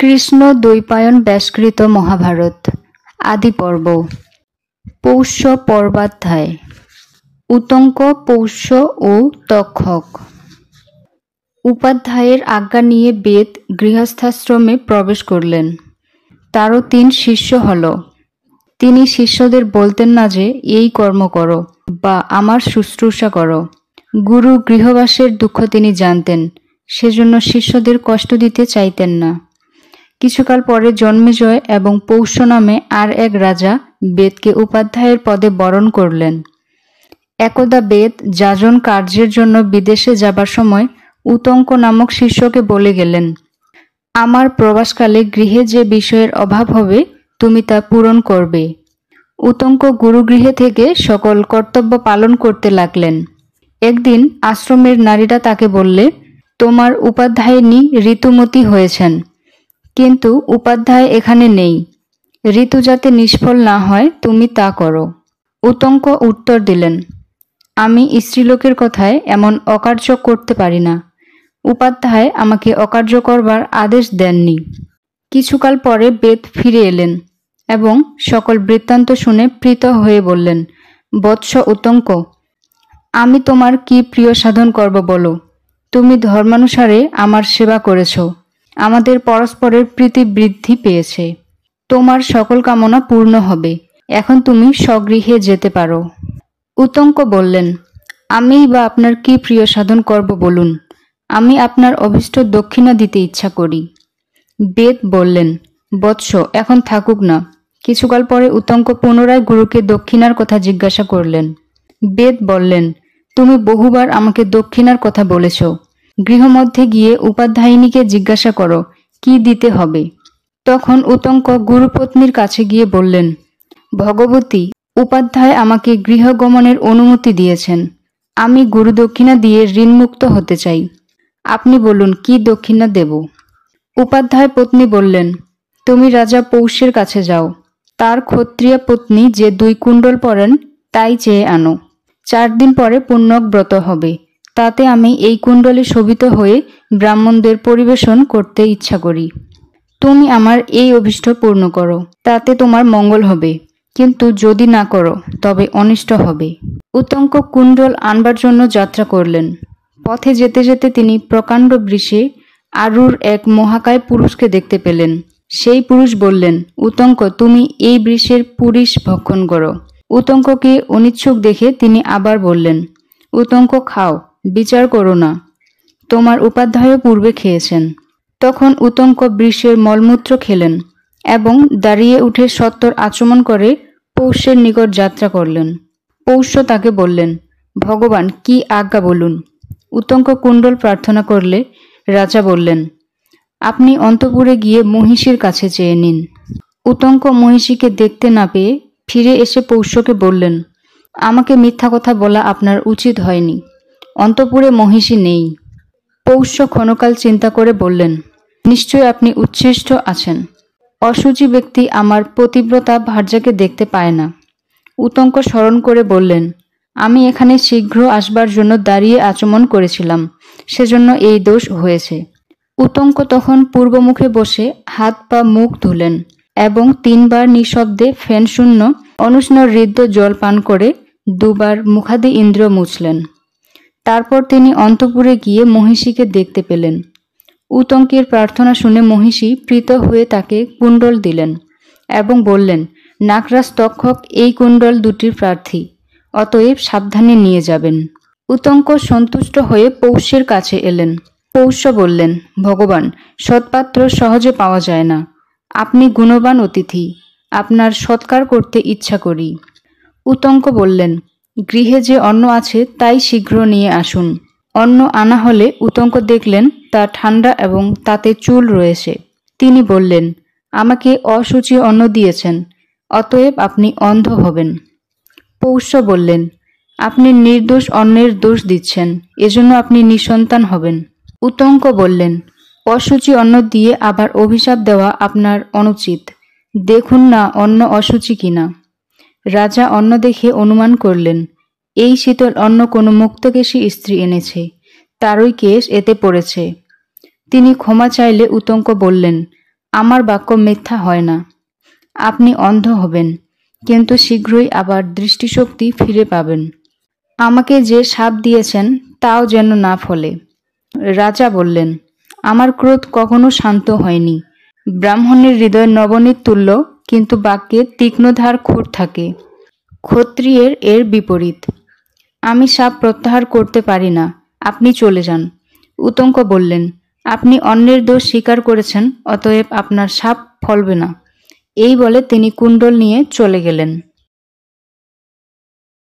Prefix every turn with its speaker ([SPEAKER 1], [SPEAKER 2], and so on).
[SPEAKER 1] কৃষ্ণ দ্বৈপায়ন ব্যাসকৃত মহাভারত আদি পর্ব পৌষ্য পর্বাধ্যায় উতঙ্ক পৌষ্য ও তক্ষক। উপাধ্যায়ের আজ্ঞা নিয়ে বেদ গৃহস্থাশ্রমে প্রবেশ করলেন। তারও 3 শিষ্য হল। তিনি শিষ্যদের বলতেন না যে এই কর্ম করো বা আমার শুশ্রূষা করো। গুরু গৃহবাসের দুঃখ তিনি জানতেন, সেজন্য শিষ্যদের কষ্ট দিতে চাইতেন না। কিছুকাল পরে জন্মেজয় এবং পৌষ্য নামে আর এক রাজা বেদকে উপাধ্যায়ের পদে বরণ করলেন। একদা বেদ যাজন কার্যের জন্য বিদেশে যাবার সময় উতঙ্ক নামক শিষ্যকে বলে গেলেন, আমার প্রবাসকালে গৃহে যে বিষয়ের অভাব হবে তুমি তা পূরণ করবে। উতঙ্ক গুরুগৃহে থেকে সকল কর্তব্য পালন করতে লাগলেন। একদিন আশ্রমের নারীরা তাকে বললে, তোমার উপাধ্যায়িনী ঋতুমতী হয়েছেন, কিন্তু উপাধ্যায় এখানে নেই। ঋতু যাতে নিষ্ফল না হয় তুমি তা করো। উতঙ্ক উত্তর দিলেন, আমি স্ত্রীলোকের কথায় এমন অকার্য করতে পারি না। উপাধ্যায় আমাকে অকার্য করবার আদেশ দেননি। কিছুকাল পরে বেদ ফিরে এলেন এবং সকল বৃত্তান্ত শুনে প্রীত হয়ে বললেন, বৎস উতঙ্ক, আমি তোমার কি প্রিয় সাধন করব বলো। তুমি ধর্মানুসারে আমার সেবা করেছ, আমাদের পরস্পরের প্রীতি বৃদ্ধি পেয়েছে। তোমার সকল কামনা পূর্ণ হবে, এখন তুমি স্বগৃহে যেতে পারো। উতঙ্ক বললেন, আমিই বা আপনার কি প্রিয় সাধন করব বলুন, আমি আপনার অভীষ্ট দক্ষিণা দিতে ইচ্ছা করি। বেদ বললেন, বৎস এখন থাকুক না। কিছুকাল পরে উতঙ্ক পুনরায় গুরুকে দক্ষিণার কথা জিজ্ঞাসা করলেন। বেদ বললেন, তুমি বহুবার আমাকে দক্ষিণার কথা বলেছ। গৃহমধ্যে গিয়ে উপাধ্যায়িনীকে জিজ্ঞাসা করো কি দিতে হবে। তখন উতঙ্ক গুরুপত্নীর কাছে গিয়ে বললেন, ভগবতী, উপাধ্যায় আমাকে গৃহগমনের অনুমতি দিয়েছেন। আমি গুরু দক্ষিণা দিয়ে ঋণমুক্ত হতে চাই। আপনি বলুন কি দক্ষিণা দেব। উপাধ্যায় পত্নী বললেন, তুমি রাজা পৌষ্যের কাছে যাও। তার ক্ষত্রিয় পত্নী যে 2 কুণ্ডল পরেন তাই চেয়ে আনো। 4 দিন পরে পুণ্যক ব্রত হবে, তাতে আমি এই কুণ্ডলে শোভিত হয়ে ব্রাহ্মণদের পরিবেশন করতে ইচ্ছা করি। তুমি আমার এই অভীষ্ট পূর্ণ করো, তাতে তোমার মঙ্গল হবে, কিন্তু যদি না করো তবে অনিষ্ট হবে। উতঙ্ক কুণ্ডল আনবার জন্য যাত্রা করলেন। পথে যেতে যেতে তিনি প্রকাণ্ড বৃষে আরূঢ় এক মহাকায় পুরুষকে দেখতে পেলেন। সেই পুরুষ বললেন, উতঙ্ক, তুমি এই বৃষের পুরীষ ভক্ষণ করো। উতঙ্ককে অনিচ্ছুক দেখে তিনি আবার বললেন, উতঙ্ক খাও, বিচার করো না, তোমার উপাধ্যায়ও পূর্বে খেয়েছেন। তখন উতঙ্ক বৃষের মলমূত্র খেলেন এবং দাঁড়িয়ে উঠে সত্বর আচমন করে পৌষ্যের নিকট যাত্রা করলেন। পৌষ্য তাকে বললেন, ভগবান কি আজ্ঞা বলুন। উতঙ্ক কুণ্ডল প্রার্থনা করলে রাজা বললেন, আপনি অন্তঃপুরে গিয়ে মহিষীর কাছে চেয়ে নিন। উতঙ্ক মহিষীকে দেখতে না পেয়ে ফিরে এসে পৌষ্যকে বললেন, আমাকে মিথ্যা কথা বলা আপনার উচিত হয়নি, অন্তঃপুরে মহিষী নেই। পৌষ্য ক্ষণকাল চিন্তা করে বললেন, নিশ্চয় আপনি উচ্ছিষ্ট আছেন। অশুচি ব্যক্তি আমার পতিব্রতা ভার্যাকে দেখতে পায় না। উতঙ্ক স্মরণ করে বললেন, আমি এখানে শীঘ্র আসবার জন্য দাঁড়িয়ে আচমন করেছিলাম, সেজন্য এই দোষ হয়েছে। উতঙ্ক তখন পূর্বমুখে বসে হাত পা মুখ ধুলেন এবং 3 বার নিঃশব্দে ফেনশূন্য অনুষ্ণ হৃদ্য জল পান করে 2 বার মুখাদি ইন্দ্রিয় মুছলেন। তারপর তিনি অন্তঃপুরে গিয়ে মহিষীকে দেখতে পেলেন। উতঙ্কের প্রার্থনা শুনে মহিষী প্রীত হয়ে তাকে কুণ্ডল দিলেন এবং বললেন, নাগরাজ তক্ষক এই কুণ্ডল দুটির প্রার্থী, অতএব সাবধানে নিয়ে যাবেন। উতঙ্ক সন্তুষ্ট হয়ে পৌষ্যের কাছে এলেন। পৌষ্য বললেন, ভগবান, সৎপাত্র সহজে পাওয়া যায় না। আপনি গুণবান অতিথি, আপনার সৎকার করতে ইচ্ছা করি। উতঙ্ক বললেন, গৃহে যে অন্ন আছে তাই শীঘ্র নিয়ে আসুন। অন্ন আনা হলে উতঙ্ক দেখলেন তা ঠান্ডা এবং তাতে চুল রয়েছে। তিনি বললেন, আমাকে অশুচি অন্ন দিয়েছেন, অতএব আপনি অন্ধ হবেন। পৌষ্য বললেন, আপনি নির্দোষ অন্নের দোষ দিচ্ছেন, এজন্য আপনি নিঃসন্তান হবেন। উতঙ্ক বললেন, অশুচি অন্ন দিয়ে আবার অভিশাপ দেওয়া আপনার অনুচিত। দেখুন না অন্ন অশুচি কিনা। রাজা অন্ন দেখে অনুমান করলেন, এই শীতল অন্ন কোনো মুক্তকেশী স্ত্রী এনেছে, তারই কেশ এতে পড়েছে। তিনি ক্ষমা চাইলে উতঙ্ক বললেন, আমার বাক্য মিথ্যা হয় না। আপনি অন্ধ হবেন, কিন্তু শীঘ্রই আবার দৃষ্টিশক্তি ফিরে পাবেন। আমাকে যে শাপ দিয়েছেন তাও যেন না ফলে। রাজা বললেন, আমার ক্রোধ কখনো শান্ত হয়নি। ব্রাহ্মণের হৃদয় নবনীত তুল্য, কিন্তু বাক্যে তীক্ষ্ণধার খুঁত থাকে। ক্ষত্রিয়ের এর বিপরীত। আমি শাপ প্রত্যাহার করতে পারি না, আপনি চলে যান। উতঙ্ক বললেন, আপনি অন্যের দোষ স্বীকার করেছেন, অতএব আপনার শাপ ফলবে না। এই বলে তিনি কুণ্ডল নিয়ে চলে গেলেন।